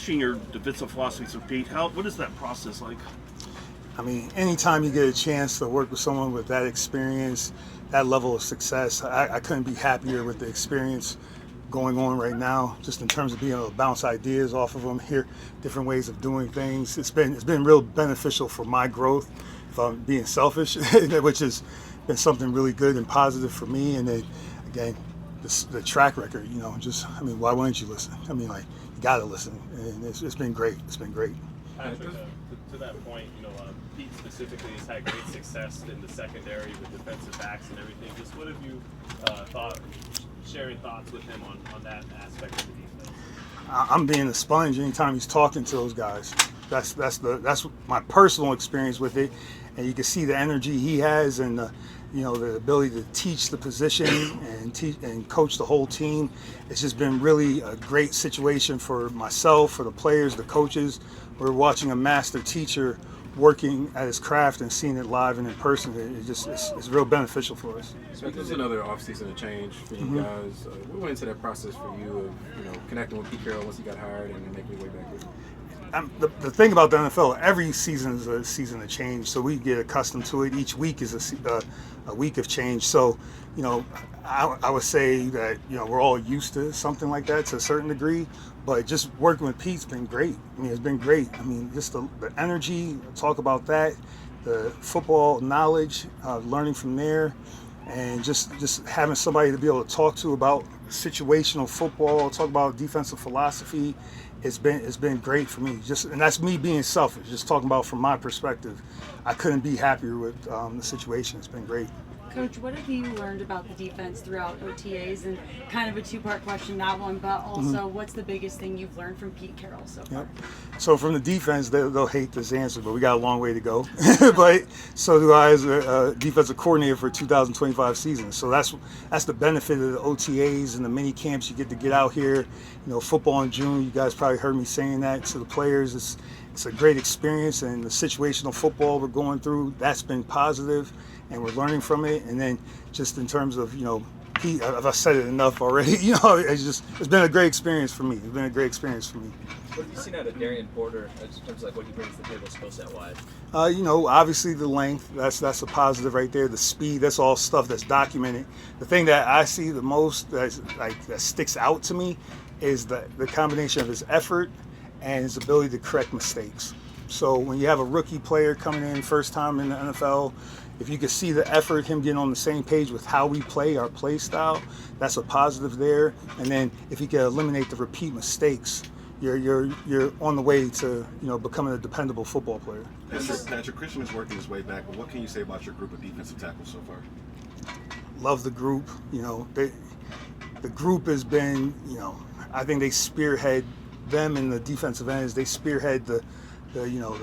Your defensive philosophies of Pete, what is that process like? I mean, anytime you get a chance to work with someone with that experience, that level of success, I couldn't be happier with the experience going on right now, just in terms of being able to bounce ideas off of them, hear different ways of doing things. It's been real beneficial for my growth, if I'm being selfish, which has been something really good and positive for me. And then, again, the track record, why wouldn't you listen? You got to listen. And it's been great. It's been great. Patrick, to that point, Pete specifically has had great success in the secondary with defensive backs and everything. Just what have you thought, sharing thoughts with him on that aspect of the defense? I'm being a sponge anytime he's talking to those guys. That's my personal experience with it, and you can see the energy he has and the ability to teach the position and coach the whole team. It's just been really a great situation for myself, for the players, the coaches. We're watching a master teacher working at his craft and seeing it live and in person. It's real beneficial for us. So this is another offseason of change for you guys. What went into that process for you of connecting with Pete Carroll once he got hired and making your way back here? The thing about the NFL, every season is a season of change, so we get accustomed to it. Each week is a week of change. So, I would say that we're all used to something like that to a certain degree. But just working with Pete's been great. It's been great. Just the energy, talk about that, the football knowledge, learning from there, and just having somebody to be able to talk to about situational football, talk about defensive philosophy. It's been great for me. And that's me being selfish. Just talking about from my perspective, I couldn't be happier with the situation. It's been great. Coach, what have you learned about the defense throughout OTAs? And kind of a two-part question, that one, but also what's the biggest thing you've learned from Pete Carroll so far? Yep. So from the defense, they'll hate this answer, but we got a long way to go. But so do I as a defensive coordinator for 2025 season. So that's the benefit of the OTAs and the mini camps. You get to get out here. Football in June, you guys probably heard me saying that to the players. It's a great experience, and the situational football we're going through, that's been positive, and we're learning from it. And then just in terms of, Pete, I've said it enough already, it's been a great experience for me. It's been a great experience for me. What have you seen out of Darian Porter in terms of what he brings to the table skill set wise? Obviously the length, that's a positive right there. The speed, that's all stuff that's documented. The thing that I see the most that sticks out to me is the combination of his effort and his ability to correct mistakes. So when you have a rookie player coming in first time in the NFL, if you can see the effort, him getting on the same page with how we play, our play style, that's a positive there. And then if he can eliminate the repeat mistakes, you're on the way to becoming a dependable football player. Patrick, Christian is working his way back, but what can you say about your group of defensive tackles so far? Love the group. The group has been, I think they spearhead them in the defensive ends. They spearhead the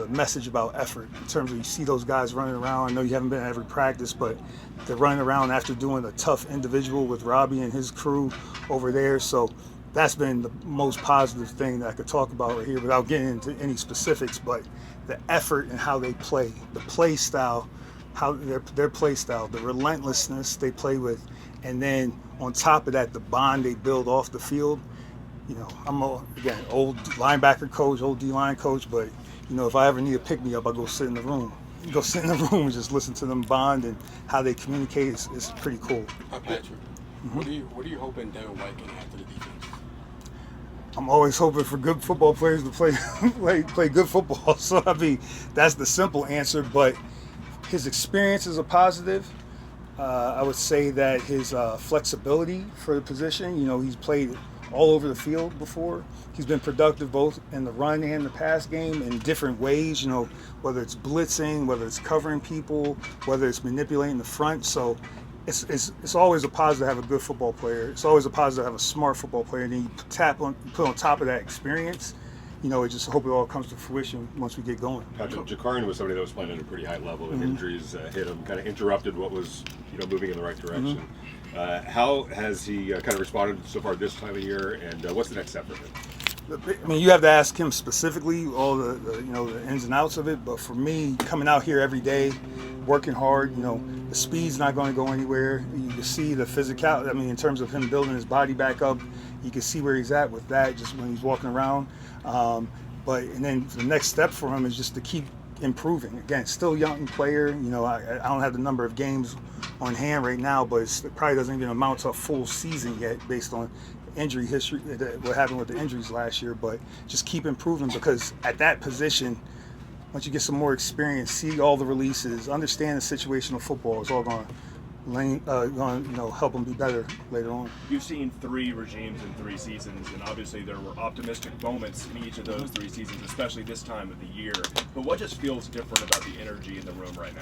message about effort in terms of you see those guys running around. I know you haven't been at every practice, but they're running around after doing a tough individual with Robbie and his crew over there. So that's been the most positive thing that I could talk about right here without getting into any specifics, but the effort and how they play, the play style, how their play style, the relentlessness they play with, and then on top of that, the bond they build off the field. I'm again old linebacker coach, old D-line coach, but if I ever need a pick-me-up, I go sit in the room. Go sit in the room and just listen to them bond and how they communicate. It's pretty cool. Patrick, what are you hoping Devin White can add to the defense? I'm always hoping for good football players to play good football. So that's the simple answer. But his experience is a positive. I would say that his flexibility for the position. He's played all over the field before. He's been productive both in the run and the pass game in different ways, whether it's blitzing, whether it's covering people, whether it's manipulating the front. So it's always a positive to have a good football player. It's always a positive to have a smart football player. And then you put on top of that experience, I just hope it all comes to fruition once we get going. Patrick, Jakarin was somebody that was playing at a pretty high level, and injuries hit him, kind of interrupted what was moving in the right direction. How has he kind of responded so far this time of year, and what's the next step for him? You have to ask him specifically all the ins and outs of it. But for me, coming out here every day, working hard, the speed's not going to go anywhere. You can see the physicality. In terms of him building his body back up, You can see where he's at with that just when he's walking around. And then the next step for him is just to keep improving. Again, still a young player. You know, I don't have the number of games on hand right now, but it probably doesn't even amount to a full season yet based on injury history, what happened with the injuries last year. But just keep improving, because at that position, once you get some more experience, see all the releases, understand the situational football, is all going to help them be better later on. You've seen 3 regimes in 3 seasons, and obviously there were optimistic moments in each of those 3 seasons, especially this time of the year. But what just feels different about the energy in the room right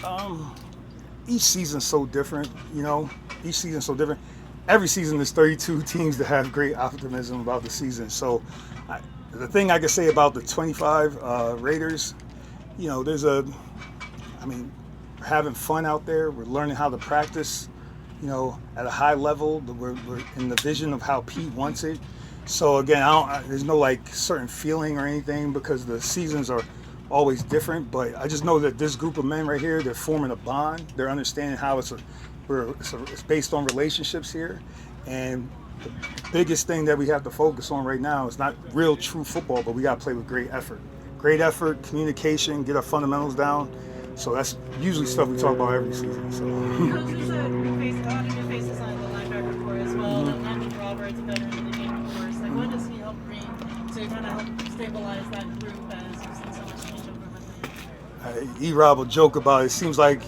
now? Each season's so different, you know. Each season's so different. Every season there's 32 teams that have great optimism about the season. So the thing I can say about the 25 Raiders, you know, we're having fun out there. We're learning how to practice, you know, at a high level. We're in the vision of how Pete wants it. So again, there's no like certain feeling or anything, because the seasons are always different. But I just know that this group of men right here, they're forming a bond. They're understanding how it's based on relationships here. And the biggest thing that we have to focus on right now is not real true football, but we got to play with great effort. Great effort, communication, get our fundamentals down. So that's usually stuff we talk about every season. So. Coach, there's a new faces on the linebacker core as well. Elandon Roberts, a veteran in the game, of course. Like, what does he help bring to kind of help stabilize that group as you've seen so much change over with him? E-Rob will joke about it. It seems like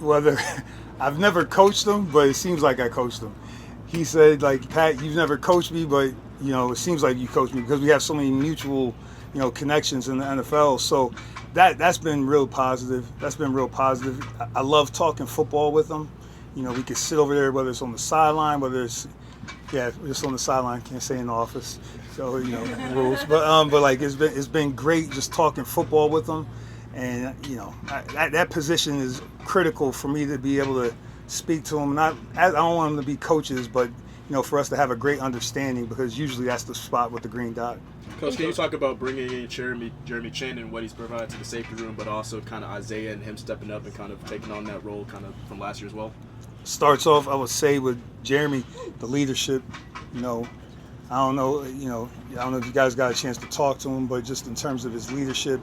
whether I've never coached him, but it seems like I coached him. He said, like, Pat, you've never coached me, but, you know, it seems like you coached me, because we have so many mutual, you know, connections in the NFL. So that's been real positive. That's been real positive. I love talking football with him. You know, we could sit over there, whether it's on the sideline, just on the sideline, can't say in the office. So, you know, rules. But like it's been great just talking football with him. And, you know, that position is critical for me to be able to speak to them. I don't want them to be coaches, but, you know, for us to have a great understanding, because usually that's the spot with the green dot. Coach, can you talk about bringing in Jeremy Chinn and what he's provided to the safety room, but also kind of Isaiah and him stepping up and kind of taking on that role kind of from last year as well? Starts off, I would say, with Jeremy, the leadership. You know, I don't know if you guys got a chance to talk to him, but just in terms of his leadership,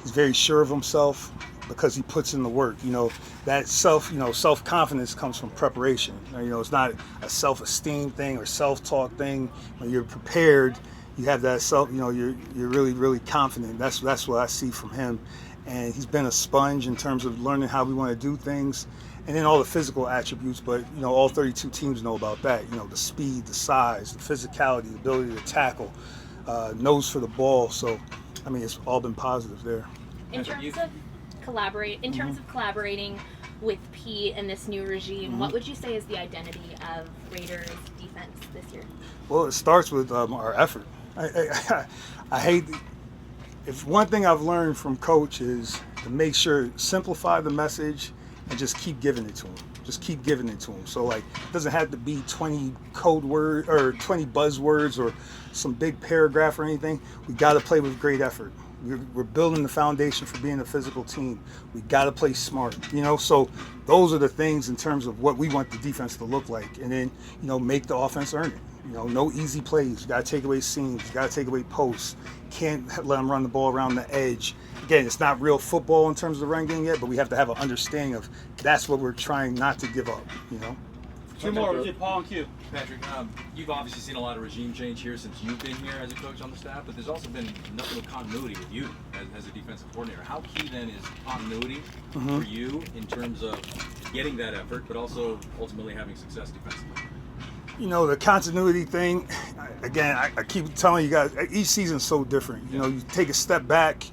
he's very sure of himself because he puts in the work. You know, that self-confidence comes from preparation. You know, it's not a self-esteem thing or self-talk thing. When you're prepared, you have that self, you know, you're really, really confident. That's what I see from him. And he's been a sponge in terms of learning how we want to do things. And then all the physical attributes, but, you know, all 32 teams know about that. You know, the speed, the size, the physicality, the ability to tackle, nose for the ball. So, I mean, it's all been positive there. In terms of collaborating with Pete and this new regime, what would you say is the identity of Raiders defense this year? Well, it starts with our effort. I hate, if one thing I've learned from Coach is to make sure, simplify the message and just keep giving it to him. Just keep giving it to him. So, like, it doesn't have to be 20 code word or 20 buzzwords or some big paragraph or anything. We got to play with great effort. We're building the foundation for being a physical team. We got to play smart, you know. So those are the things in terms of what we want the defense to look like, and then, you know, make the offense earn it. You know, no easy plays. You got to take away seams. You got to take away posts. Can't let them run the ball around the edge. Again, it's not real football in terms of the run game yet, but we have to have an understanding of that's what we're trying not to give up, you know. Two more, Paul and Q. Patrick, you've obviously seen a lot of regime change here since you've been here as a coach on the staff, but there's also been nothing but continuity with you as a defensive coordinator. How key then is continuity for you in terms of getting that effort, but also ultimately having success defensively? You know, the continuity thing, again, I keep telling you guys, each season's so different. You know, you take a step back,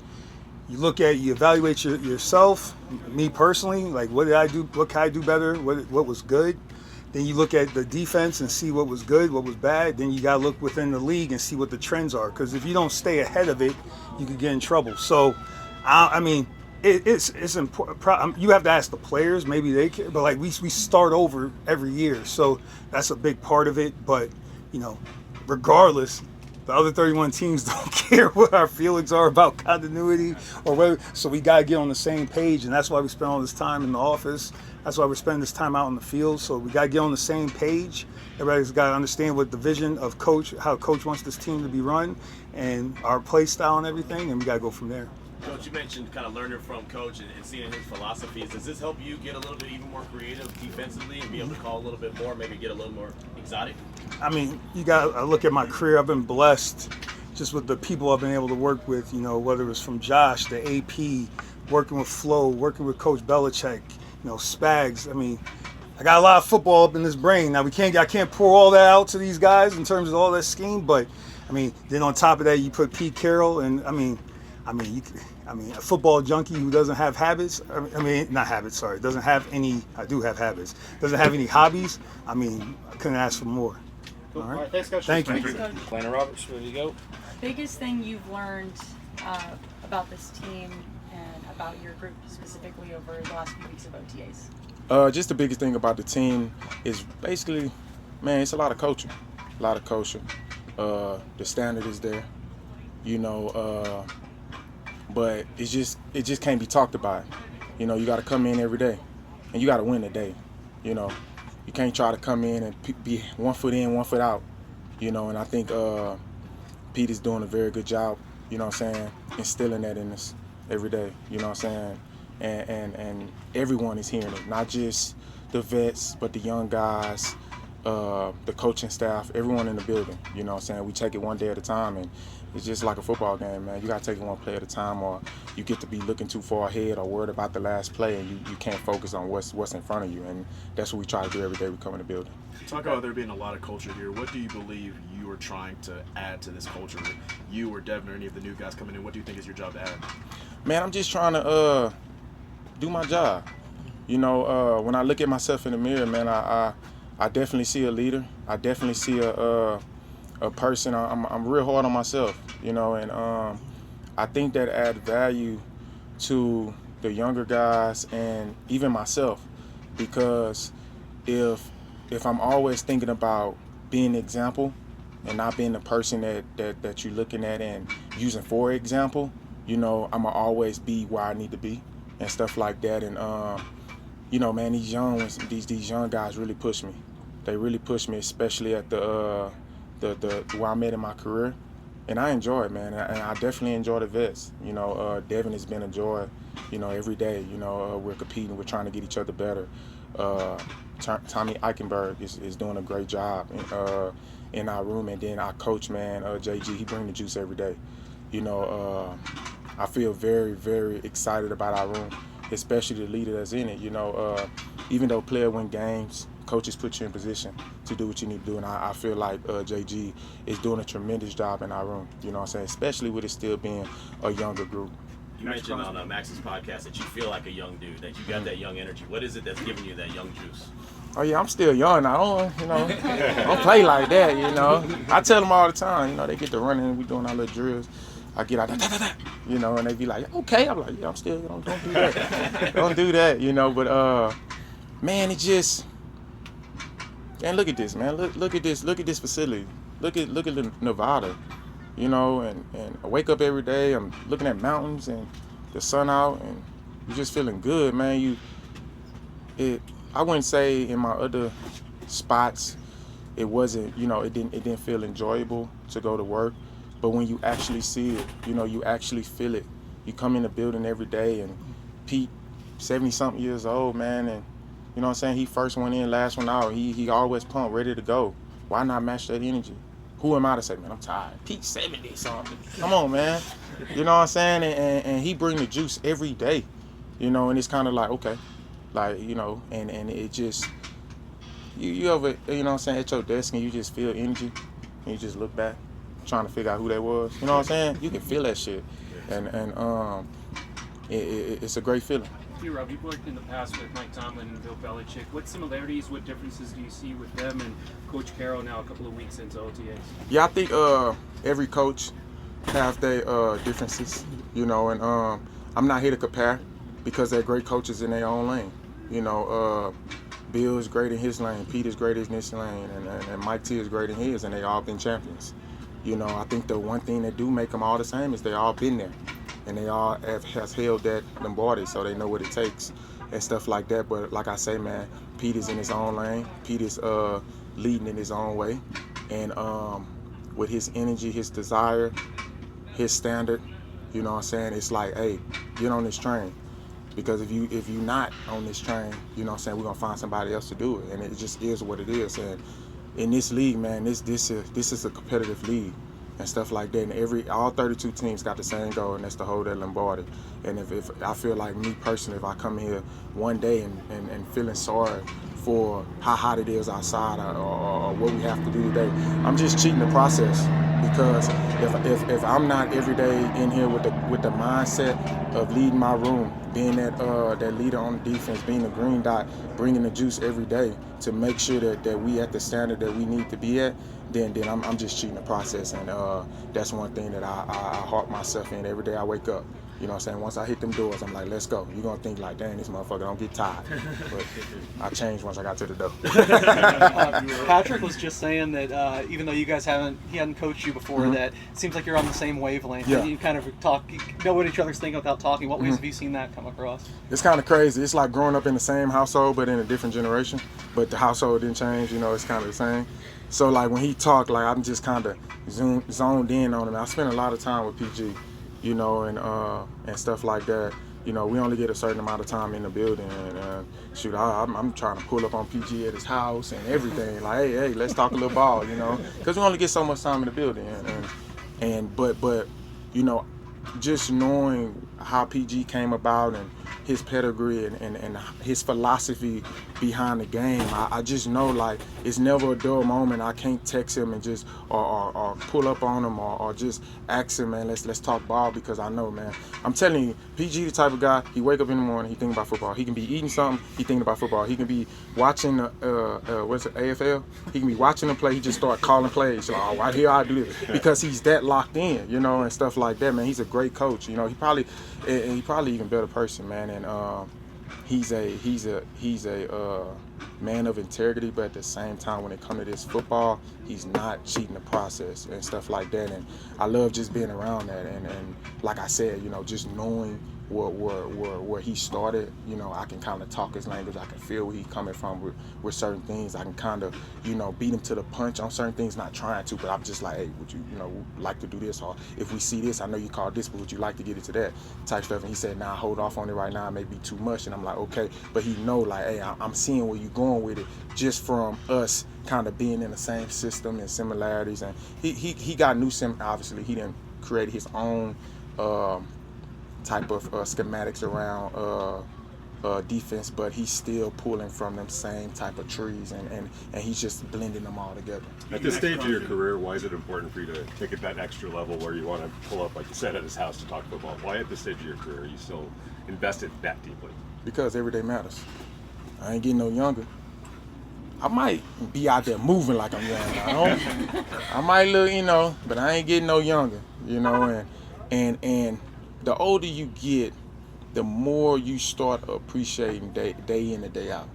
you look at, you evaluate yourself, me personally, like what did I do, what can I do better, what was good. Then you look at the defense and see what was good, what was bad. Then you got to look within the league and see what the trends are. Because if you don't stay ahead of it, you could get in trouble. So, I mean, it's important. You have to ask the players. Maybe they can. But, like, we start over every year. So that's a big part of it. But, you know, regardless, the other 31 teams don't care what our feelings are about continuity or whether. So we gotta get on the same page, and that's why we spend all this time in the office. That's why we spend this time out in the field. So we gotta get on the same page. Everybody's gotta understand what the vision of coach, how coach wants this team to be run, and our play style and everything, and we gotta go from there. Coach, you mentioned kind of learning from Coach and seeing his philosophies. Does this help you get a little bit even more creative defensively and be able to call a little bit more, maybe get a little more exotic? I mean, you got to look at my career. I've been blessed just with the people I've been able to work with, you know, whether it was from Josh to AP, working with Flo, working with Coach Belichick, you know, Spags. I mean, I got a lot of football up in this brain. Now, I can't pour all that out to these guys in terms of all that scheme, but, I mean, then on top of that, you put Pete Carroll, and, I mean, a football junkie who doesn't have habits, doesn't have any, I do have habits, doesn't have any hobbies, I mean, I couldn't ask for more. Cool. All right. Thanks, Coach. Thank you. Elandon Roberts, ready to go. Biggest thing you've learned about this team and about your group specifically over the last few weeks of OTAs? Just the biggest thing about the team is basically, man, it's a lot of coaching. The standard is there, you know, but it just can't be talked about. You know, you got to come in every day, and you got to win the day. You know, you can't try to come in and be 1 foot in, 1 foot out. You know, and I think Pete is doing a very good job. You know what I'm saying, instilling that in us every day. You know what I'm saying, and everyone is hearing it, not just the vets, but the young guys, the coaching staff, everyone in the building. You know what I'm saying, we take it one day at a time, and it's just like a football game, man. You got to take it one play at a time, or you get to be looking too far ahead or worried about the last play, and you can't focus on what's in front of you. And that's what we try to do every day we come in the building. Talk about there being a lot of culture here. What do you believe you are trying to add to this culture? You or Devin or any of the new guys coming in, what do you think is your job to add? Man, I'm just trying to do my job. You know, when I look at myself in the mirror, man, I definitely see a leader. I definitely see a person. I'm real hard on myself, you know, and I think that add value to the younger guys and even myself, because if I'm always thinking about being an example and not being the person that you're looking at and using for example, you know, I'ma always be where I need to be and stuff like that. And you know, man, these young guys really push me. They really push me, especially at the where I'm at in my career, and I enjoy it, man. And I definitely enjoy the vets. You know, Devin has been a joy. You know, every day. You know, we're competing. We're trying to get each other better. Tommy Eichenberg is doing a great job in our room, and then our coach, man, JG, he brings the juice every day. You know, I feel very, very excited about our room, especially the leader that's in it. You know, even though player win games, coaches put you in position to do what you need to do, and I feel like JG is doing a tremendous job in our room. You know what I'm saying? Especially with it still being a younger group. You mentioned on Max's podcast that you feel like a young dude, that you got that young energy. What is it that's giving you that young juice? Oh yeah, I'm still young. I don't, you know, I don't play like that. You know, I tell them all the time. You know, they get to running and we doing our little drills. I get out, you know, and they be like, okay. I'm like, yeah, I'm still young. Don't do that. Don't do that. You know, but man, it just. And look at this, man. Look at this. Look at this facility. Look at Nevada. You know, and I wake up every day. I'm looking at mountains and the sun out, and you're just feeling good, man. I wouldn't say in my other spots it wasn't. You know, it didn't feel enjoyable to go to work. But when you actually see it, you know, you actually feel it. You come in the building every day, and Pete, 70-something years old, man, and you know what I'm saying? He first one in, last one out. He always pumped, ready to go. Why not match that energy? Who am I to say, man, I'm tired? Pete 70-something. Come on, man. You know what I'm saying? And he bring the juice every day. You know, and it's kind of like, okay. Like, you know, and it just, you ever, you know what I'm saying, at your desk and you just feel energy and you just look back, trying to figure out who that was. You know what I'm saying? You can feel that shit. And it's a great feeling. Rob, you've worked in the past with Mike Tomlin and Bill Belichick. What similarities, what differences do you see with them and Coach Carroll now a couple of weeks into OTAs? Yeah, I think every coach have their differences, you know, and I'm not here to compare because they're great coaches in their own lane. You know, Bill is great in his lane, Pete is great in his lane, and Mike T is great in his, and they all been champions. You know, I think the one thing that do make them all the same is they all been there, and they all has held that Lombardi, so they know what it takes and stuff like that. But like I say, man, Pete is in his own lane. Pete is leading in his own way, and with his energy, his desire, his standard, you know what I'm saying? It's like, hey, get on this train. Because if you not on this train, you know what I'm saying, we're gonna find somebody else to do it, and it just is what it is. And in this league, man, this is a competitive league and stuff like that. And all 32 teams got the same goal, and that's to hold that Lombardi. And if I feel like me personally, if I come here one day and feeling sorry for how hot it is outside or what we have to do today, I'm just cheating the process. Because if I'm not every day in here with the mindset of leading my room, being that leader on the defense, being the green dot, bringing the juice every day to make sure that we at the standard that we need to be at, then I'm just cheating the process. And that's one thing that I harp myself in every day I wake up. You know what I'm saying? Once I hit them doors, I'm like, let's go. You're going to think like, dang, this motherfucker don't get tired. But I changed once I got to the door. Patrick was just saying that even though you guys he hadn't coached you before, that it seems like you're on the same wavelength. Yeah. You kind of know what each other's thinking without talking. What ways have you seen that come across? It's kind of crazy. It's like growing up in the same household, but in a different generation. But the household didn't change, you know, it's kind of the same. So like when he talked, like I'm just kind of zoned in on him. I spent a lot of time with PG, you know, and stuff like that. You know, we only get a certain amount of time in the building, and shoot, I'm trying to pull up on PG at his house and everything. Like, hey, let's talk a little ball, you know, because we only get so much time in the building. But you know, just knowing how PG came about and his pedigree and his philosophy behind the game, I just know, like, it's never a dull moment. I can't text him and just or pull up on him or just ask him, man, let's talk ball, because I know, man, I'm telling you, PG the type of guy, he wake up in the morning, he think about football. He can be eating something, he thinking about football. He can be watching what's it, AFL? He can be watching them play, he just start calling plays. So, oh, right here I do this, because he's that locked in, you know, and stuff like that, man. He's a great coach, you know. He probably even better person, man. And he's a man of integrity, but at the same time, when it comes to this football, he's not cheating the process and stuff like that. And I love just being around that. And like I said, you know, just knowing where he started, you know, I can kind of talk his language. I can feel where he's coming from with certain things. I can kind of, you know, beat him to the punch on certain things, not trying to, but I'm just like, hey, would you like to do this? Or if we see this, I know you called this, but would you like to get it to that type stuff? And he said, nah, hold off on it right now. It may be too much. And I'm like, okay. But he know, like, hey, I'm seeing where you're going with it just from us kind of being in the same system and similarities. And he got new obviously, he didn't create his own type of schematics around defense, but he's still pulling from them same type of trees, and he's just blending them all together. At this stage of your career, why is it important for you to take it that extra level where you want to pull up, like you said, at his house to talk football? Why at this stage of your career are you still invested that deeply? Because every day matters. I ain't getting no younger. I might be out there moving like I'm young. I might look, you know, but I ain't getting no younger, you know, and the older you get, the more you start appreciating day in and day out,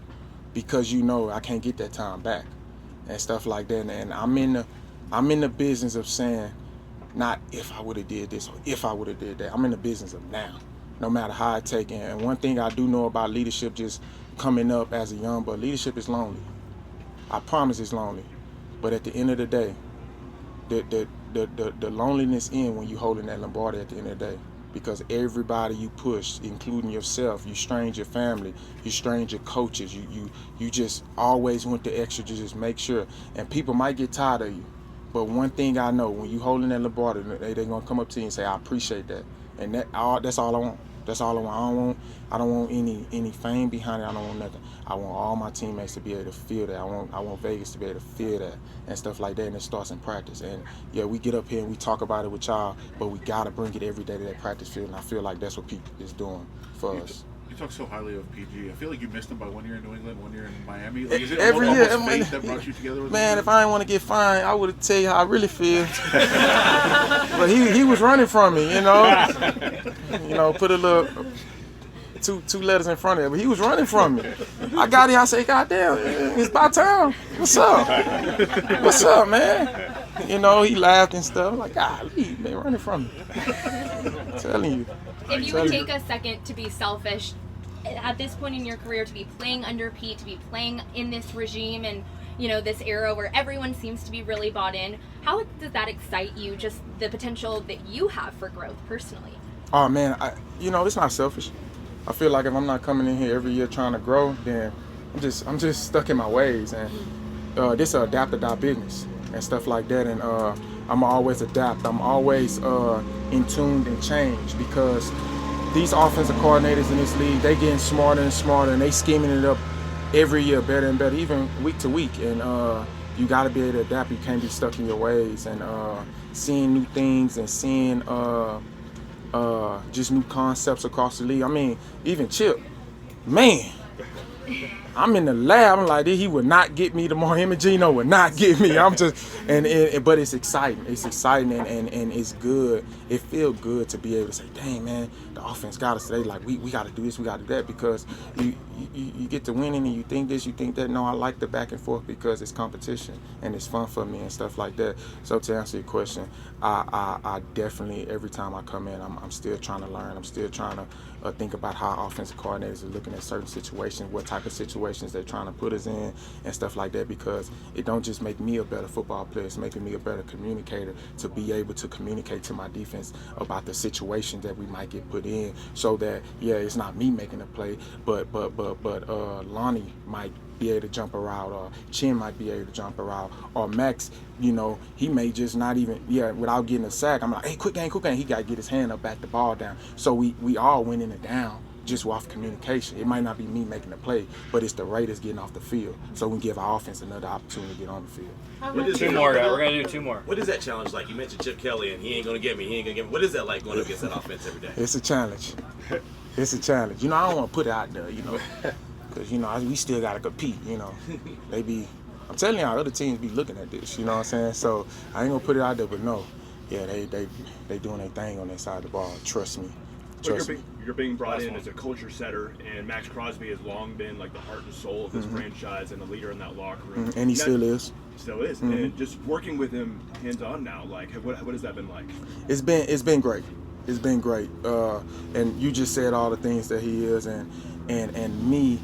because you know I can't get that time back and stuff like that. And I'm in the business of saying, not if I would have did this or if I would have did that. I'm in the business of now, no matter how I take it. And one thing I do know about leadership, just coming up as a young boy, leadership is lonely. I promise it's lonely, but at the end of the day, the loneliness ends when you holding that Lombardi at the end of the day. Because everybody you push, including yourself, you strained your family, you strained your coaches, you just always went the extra to just make sure. And people might get tired of you, but one thing I know, when you holding that Lombardi, they're gonna come up to you and say, I appreciate that. And that's all I want. That's all I want. I don't want any fame behind it. I don't want nothing. I want all my teammates to be able to feel that. I want Vegas to be able to feel that and stuff like that. And it starts in practice. And yeah, we get up here and we talk about it with y'all, but we gotta bring it every day to that practice field. And I feel like that's what Pete is doing for us. You talk so highly of PG. I feel like you missed him by 1 year in New England, 1 year in Miami. Like, is it every almost year fate that brought you together with man, him? if I didn't want to get fined, I would tell you how I really feel. But he was running from me, you know. You know, put a little two letters in front of it, but he was running from me. I got here, I said, God damn, it's about time. What's up? What's up, man? You know, he laughed and stuff. I'm like, golly, man, running from me. I'm telling you. If you would take a second to be selfish, at this point in your career, to be playing under Pete, to be playing in this regime and, you know, this era where everyone seems to be really bought in, how does that excite you, just the potential that you have for growth personally? Oh, man, you know, it's not selfish. I feel like if I'm not coming in here every year trying to grow, then I'm just stuck in my ways. And this is an adapt-or-die business and stuff like that. And I'm always adapt. I'm always in tune and change, because these offensive coordinators in this league, they getting smarter and smarter, and they scheming it up every year better and better, even week to week. And you got to be able to adapt. You can't be stuck in your ways. And seeing new things and seeing just new concepts across the league. I mean, even Chip, man, I'm in the lab. I'm like, he would not get me tomorrow. Him and Gino would not get me. I'm just, but it's exciting. It's exciting and it's good. It feels good to be able to say, dang, man, the offense got us today. Like, we got to do this, we got to do that, because you get to winning and you think this, you think that. No, I like the back and forth because it's competition and it's fun for me and stuff like that. So to answer your question, I definitely, every time I come in, I'm still trying to learn. I'm still trying to think about how offensive coordinators are looking at certain situations, what type of situations they're trying to put us in and stuff like that, because it don't just make me a better football player, it's making me a better communicator to be able to communicate to my defense about the situation that we might get put in, so that, yeah, it's not me making a play, but Lonnie might be able to jump a route, or Chinn might be able to jump a route, or Max, you know, he may just not even, without getting a sack, I'm like, hey, quick game, he got to get his hand up, back the ball down. So we all went in and down just off communication. It might not be me making the play, but it's the Raiders getting off the field. So we give our offense another opportunity to get on the field. Two more, guys. We're going to do two more. What is that challenge like? You mentioned Chip Kelly, and he ain't going to get me. What is that like going up against that offense every day? It's a challenge. It's a challenge. You know, I don't want to put it out there, you know, because, you know, we still got to compete, you know. I'm telling y'all, other teams be looking at this, you know what I'm saying? So I ain't going to put it out there, but no. Yeah, they doing their thing on their side of the ball. Trust me. You're being brought in as a culture setter, and Max Crosby has long been like the heart and soul of this franchise and the leader in that locker room. And he still is. Still is. And just working with him hands-on now, like, what has that been like? It's been great. It's been great. And you just said all the things that he is, and me,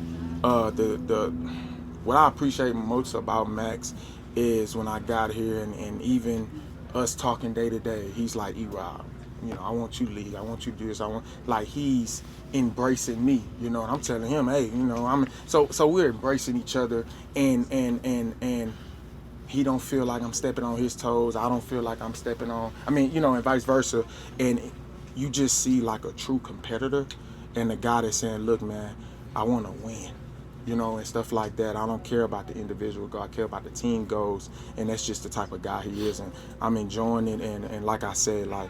what I appreciate most about Max is when I got here, and even us talking day to day, he's like, E-Rob, you know, I want you to lead, I want you to do this, he's embracing me, you know, and I'm telling him, hey, you know, so we're embracing each other, and he don't feel like I'm stepping on his toes, I don't feel like I'm stepping on, you know, and vice versa, and you just see like a true competitor, and the guy that's saying, look, man, I want to win, you know, and stuff like that. I don't care about the individual goal, I care about the team goals, and that's just the type of guy he is, and I'm enjoying it, and like I said, like,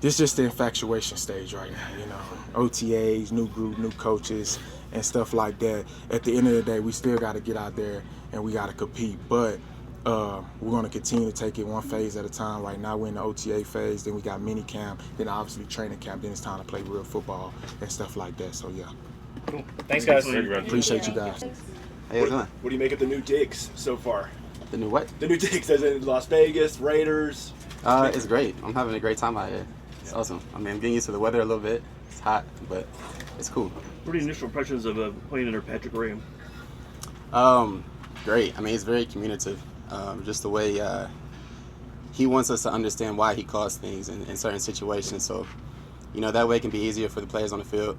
this is just the infatuation stage right now, you know, OTAs, new group, new coaches, and stuff like that. At the end of the day, we still got to get out there, and we got to compete, but we're going to continue to take it one phase at a time. Right now we're in the OTA phase, then we got mini camp, then obviously training camp, then it's time to play real football and stuff like that, so yeah. Cool. Thanks, guys. Appreciate you guys. How you doing? What do you make of the new digs so far? The new what? The new digs, as in Las Vegas, Raiders. It's great. I'm having a great time out here. It's awesome. I'm getting used to the weather a little bit. It's hot, but it's cool. What are your initial impressions of playing under Patrick Graham? Great. He's very communicative. Just the way he wants us to understand why he calls things in certain situations. So, you know, that way it can be easier for the players on the field.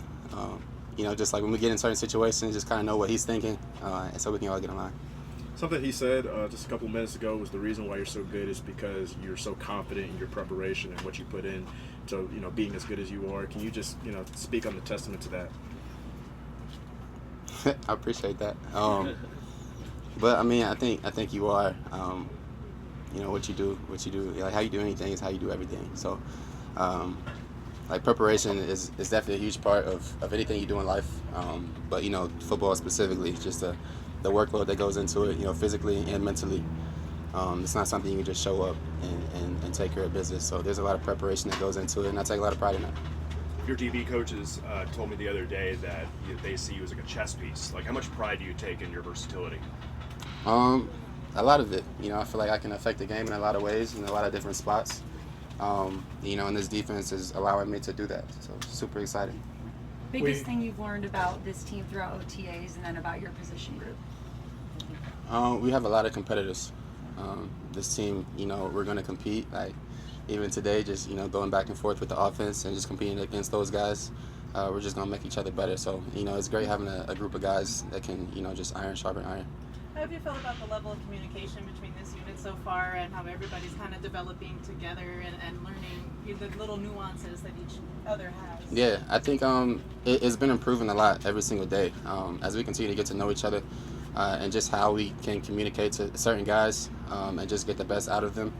You know, just like when we get in certain situations, just kind of know what he's thinking, and so we can all get in line. Something he said just a couple minutes ago was the reason why you're so good is because you're so confident in your preparation and what you put in to, you know, being as good as you are. Can you just, you know, speak on the testament to that? I appreciate that. But I think you are. You know, what you do, like how you do anything is how you do everything. So, like preparation is definitely a huge part of anything you do in life. But you know, football specifically, just the workload that goes into it, you know, physically and mentally. It's not something you can just show up and take care of business. So there's a lot of preparation that goes into it, and I take a lot of pride in that. Your DB coaches told me the other day that they see you as like a chess piece. Like, how much pride do you take in your versatility? A lot of it. You know, I feel like I can affect the game in a lot of ways, in a lot of different spots. You know, and this defense is allowing me to do that. So super exciting. Biggest thing you've learned about this team throughout OTAs and then about your position group? We have a lot of competitors. This team, you know, we're going to compete. Like even today, just, you know, going back and forth with the offense and just competing against those guys. We're just going to make each other better. So, you know, it's great having a group of guys that can, you know, just iron sharpen iron. How have you felt about the level of communication between this unit so far, and how everybody's kind of developing together and learning the little nuances that each other has? Yeah, I think it's been improving a lot every single day as we continue to get to know each other and just how we can communicate to certain guys and just get the best out of them.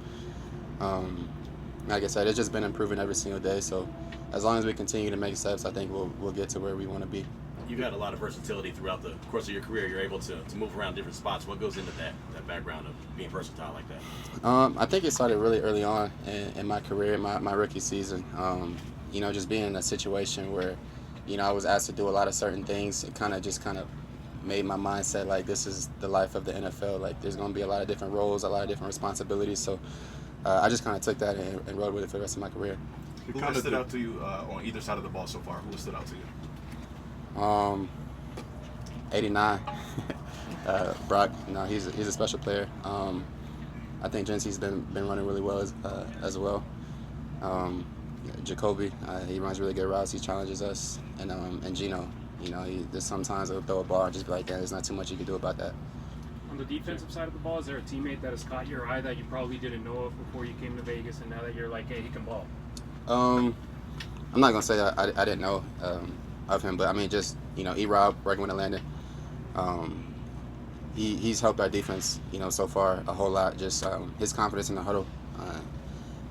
Like I said, it's just been improving every single day. So as long as we continue to make steps, I think we'll get to where we want to be. You've had a lot of versatility throughout the course of your career. You're able to move around different spots. What goes into that background of being versatile like that? I think it started really early on in my career, my rookie season. You know, just being in a situation where, you know, I was asked to do a lot of certain things. It kind of made my mindset like this is the life of the NFL. Like there's going to be a lot of different roles, a lot of different responsibilities. So I just kind of took that and rode with it for the rest of my career. Who kind of stood out to you on either side of the ball so far? Who stood out to you? 89. Brock, you know, he's a special player. I think Jency's been running really well as well. Jacoby, he runs really good routes. He challenges us, and Gino, you know, there's sometimes he'll throw a ball and just be like, "Yeah, there's not too much you can do about that." On the defensive side of the ball, is there a teammate that has caught your eye that you probably didn't know of before you came to Vegas, and now that you're like, "Hey, he can ball"? I'm not gonna say I didn't know of him, but I mean, just, you know, E-Rob working with Elandon, he's helped our defense, you know, so far a whole lot. Just his confidence in the huddle,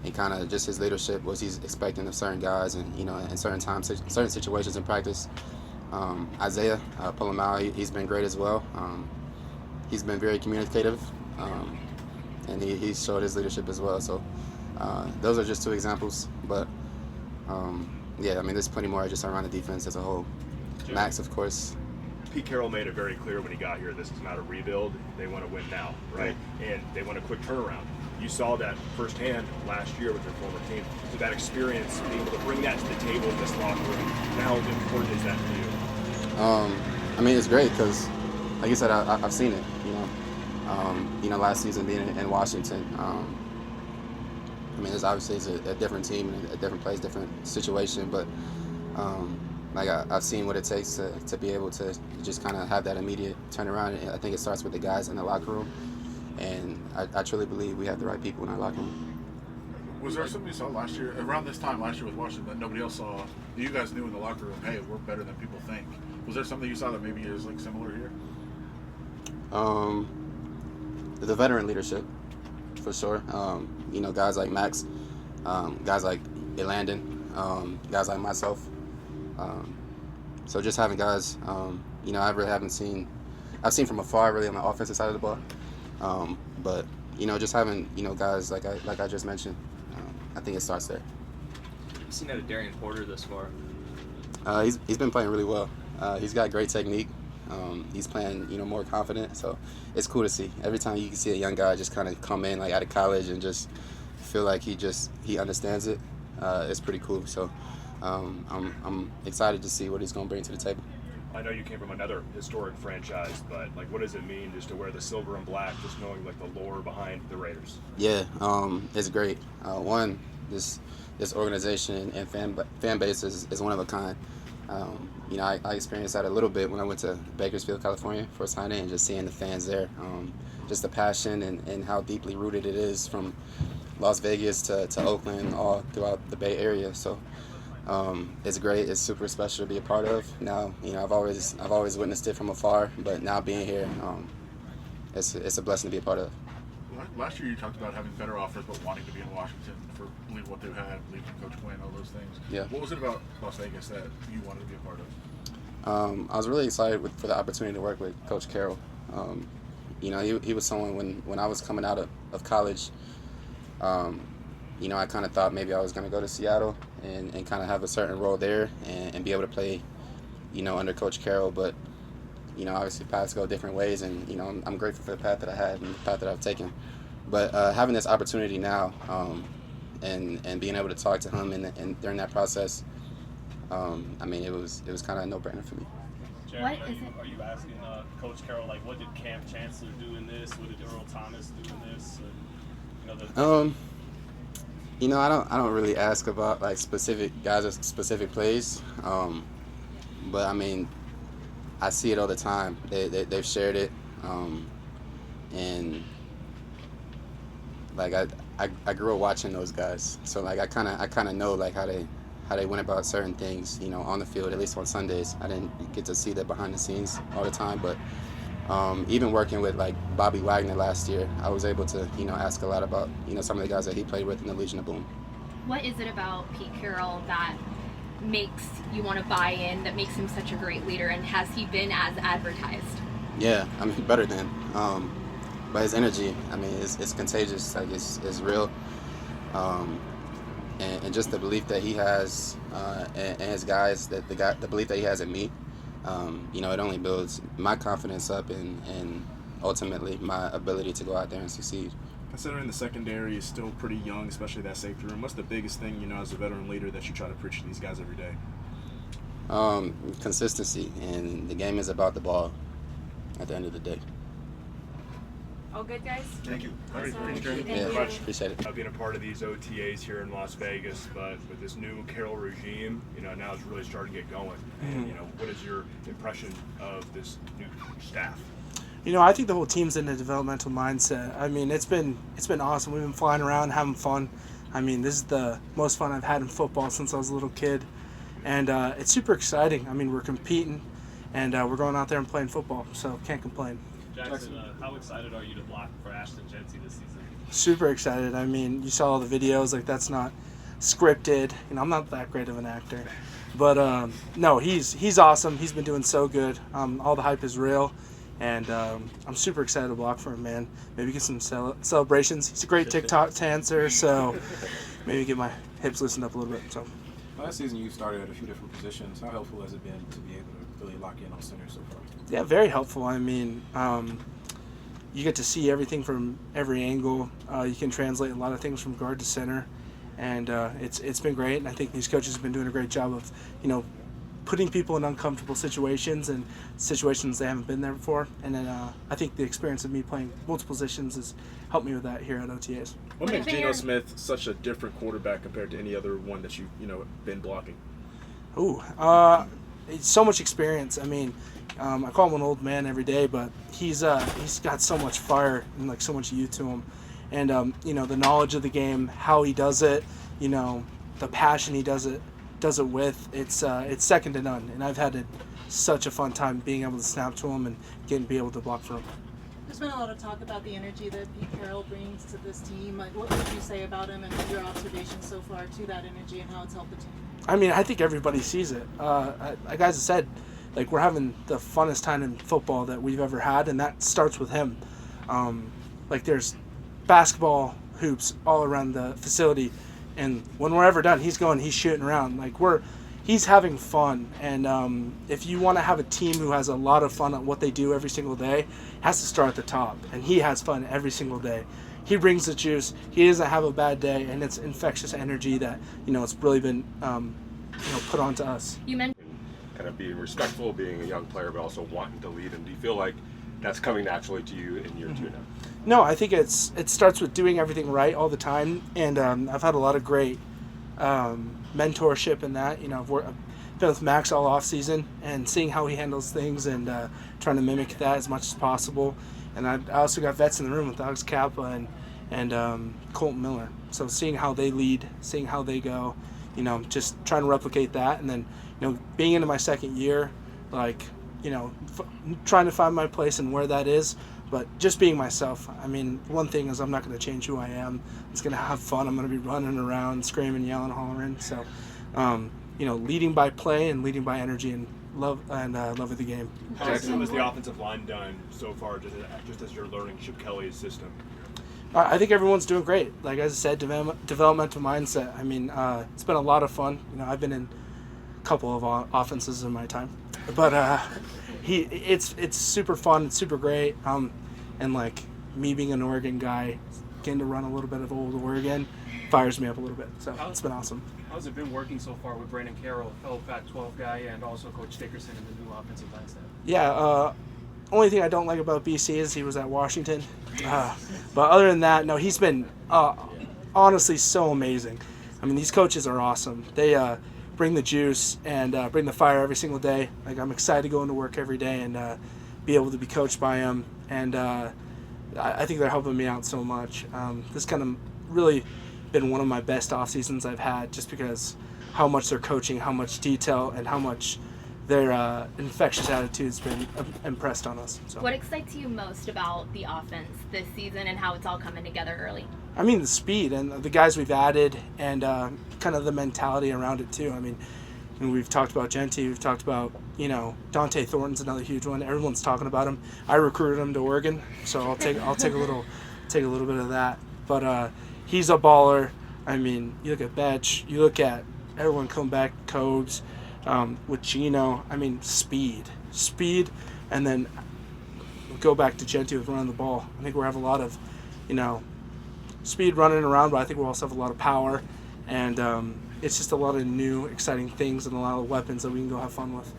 and kind of just his leadership, what he's expecting of certain guys, and, you know, in certain times, certain situations in practice. Isaiah, pull him out. He's been great as well. He's been very communicative, and he showed his leadership as well. So those are just two examples, but. Yeah, I mean, there's plenty more just around the defense as a whole. Max, of course. Pete Carroll made it very clear when he got here, this is not a rebuild. They want to win now, right? And they want a quick turnaround. You saw that firsthand last year with your former team. So that experience, being able to bring that to the table in this locker room, how important is that for you? I mean, it's great because, like you said, I've seen it, you know. Last season being in Washington, I mean, it's a different team, a different place, different situation, but like I've seen what it takes to be able to just kind of have that immediate turnaround. And I think it starts with the guys in the locker room, and I truly believe we have the right people in our locker room. Was there something you saw last year, around this time last year with Washington, that nobody else saw? You guys knew in the locker room, hey, we're better than people think. Was there something you saw that maybe is like similar here? The veteran leadership, for sure. You know, guys like Max, guys like Elandon, guys like myself. So just having guys, you know, I really haven't seen. I've seen from afar, really, on the offensive side of the ball. But you know, just having, you know, guys like I just mentioned, I think it starts there. What have you seen out of Darian Porter thus far? He's been playing really well. He's got great technique. He's playing, you know, more confident. So it's cool to see. Every time you can see a young guy just kind of come in like out of college and just feel like he understands it, it's pretty cool. So I'm excited to see what he's going to bring to the table. I know you came from another historic franchise, but like, what does it mean just to wear the silver and black, just knowing like the lore behind the Raiders? Yeah, it's great. One, this organization and fan base is one of a kind. You know, I experienced that a little bit when I went to Bakersfield, California for a signing, and just seeing the fans there, just the passion and how deeply rooted it is from Las Vegas to Oakland, all throughout the Bay Area. So it's great. It's super special to be a part of. Now, you know, I've always witnessed it from afar, but now being here, it's a blessing to be a part of. Last year you talked about having better offers, but wanting to be in Washington for believe what they had, believe in Coach Quinn, all those things. Yeah. What was it about Las Vegas that you wanted to be a part of? I was really excited for the opportunity to work with Coach Carroll. You know, he was someone when I was coming out of college. You know, I kind of thought maybe I was going to go to Seattle and kind of have a certain role there and be able to play, you know, under Coach Carroll. But obviously paths go different ways, and I'm grateful for the path that I had and the path that I've taken. But having this opportunity now, and being able to talk to him and during that process, it was kind of a no-brainer for me. Jeremy, are you asking Coach Carroll, like, what did Cam Chancellor do in this? What did Earl Thomas do in this? I don't really ask about like specific guys or specific plays, but I see it all the time. They've shared it, and like I grew up watching those guys, so like I kind of know like how they went about certain things, on the field, at least on Sundays. I didn't get to see that behind the scenes all the time, but even working with like Bobby Wagner last year, I was able to ask a lot about some of the guys that he played with in the Legion of Boom. What is it about Pete Carroll that makes you want to buy in, that makes him such a great leader, and has he been as advertised? Yeah, better than. But his energy, it's contagious. Like it's real, and just the belief that he has and his guys, the belief that he has in me, it only builds my confidence up and ultimately my ability to go out there and succeed. Considering the secondary is still pretty young, especially that safety room, what's the biggest thing, as a veteran leader that you try to preach to these guys every day? Consistency, and the game is about the ball at the end of the day. All good, guys? Thank you. Appreciate it. Being a part of these OTAs here in Las Vegas, but with this new Carroll regime, now it's really starting to get going. And, what is your impression of this new staff? I think the whole team's in a developmental mindset. It's been awesome. We've been flying around, having fun. This is the most fun I've had in football since I was a little kid. And it's super exciting. We're competing, and we're going out there and playing football, so can't complain. Jackson, how excited are you to block for Ashton Jency this season? Super excited. You saw all the videos. Like, that's not scripted. I'm not that great of an actor. But, no, he's awesome. He's been doing so good. All the hype is real. And I'm super excited to block for him, man. Maybe get some celebrations. He's a great TikTok dancer, so maybe get my hips loosened up a little bit. So last season you started at a few different positions. How helpful has it been to be able to really lock in on center so far? Yeah, very helpful. You get to see everything from every angle. You can translate a lot of things from guard to center, and it's been great. And I think these coaches have been doing a great job of putting people in uncomfortable situations and situations they haven't been there before. And then I think the experience of me playing multiple positions has helped me with that here at OTAs. What makes Geno Smith such a different quarterback compared to any other one that you've been blocking? So much experience. I call him an old man every day, but he's got so much fire and like so much youth to him. And the knowledge of the game, how he does it, the passion he does it with, it's second to none. And I've had such a fun time being able to snap to him and be able to block for him. There's been a lot of talk about the energy that Pete Carroll brings to this team. Like, what would you say about him and your observations so far to that energy and how it's helped the team? I think everybody sees it. Like I said, like, we're having the funnest time in football that we've ever had, and that starts with him. There's basketball hoops all around the facility, and when we're ever done, he's shooting around. He's having fun, and if you want to have a team who has a lot of fun at what they do every single day, it has to start at the top, and he has fun every single day. He brings the juice. He doesn't have a bad day, and it's infectious energy that it's really been put onto us. You mentioned kind of being respectful, being a young player, but also wanting to lead. And do you feel like that's coming naturally to you in year two now? No, I think it starts with doing everything right all the time, and I've had a lot of great mentorship in that. I've been with Max all off season and seeing how he handles things and trying to mimic that as much as possible. And I also got vets in the room with Alex Kappa and Colton Miller. So seeing how they lead, seeing how they go, just trying to replicate that. And then, being into my second year, trying to find my place and where that is, but just being myself. One thing is I'm not going to change who I am. I'm just going to have fun. I'm going to be running around, screaming, yelling, hollering. So, leading by play and leading by energy and love of the game. Jackson, was the offensive line done so far, just as you're learning Chip Kelly's system? I think everyone's doing great. Like as I said, developmental mindset. It's been a lot of fun. I've been in a couple of offenses in my time. but it's super fun, it's super great. And like me being an Oregon guy, getting to run a little bit of old Oregon fires me up a little bit. So it's been awesome. How's it been working so far with Brandon Carroll, a fellow Pac-12 guy, and also Coach Dickerson in the new offensive line staff? Yeah, only thing I don't like about BC is he was at Washington. But other than that, no, he's been honestly so amazing. I mean, these coaches are awesome. They bring the juice and bring the fire every single day. Like, I'm excited to go into work every day and be able to be coached by them. And I think they're helping me out so much. This kind of really been one of my best off seasons I've had, just because how much they're coaching, how much detail, and how much their infectious attitude's been impressed on us. So. What excites you most about the offense this season and how it's all coming together early? I mean, the speed and the guys we've added, and kind of the mentality around it too. I mean, we've talked about Genty, we've talked about, Dante Thornton's another huge one. Everyone's talking about him. I recruited him to Oregon, so I'll take a little bit of that. But he's a baller. I mean, you look at Betch, you look at everyone coming back, Cobes, with Gino. I mean, speed, and then go back to Genty with running the ball. I think we have a lot of, speed running around, but I think we also have a lot of power, and it's just a lot of new, exciting things and a lot of weapons that we can go have fun with.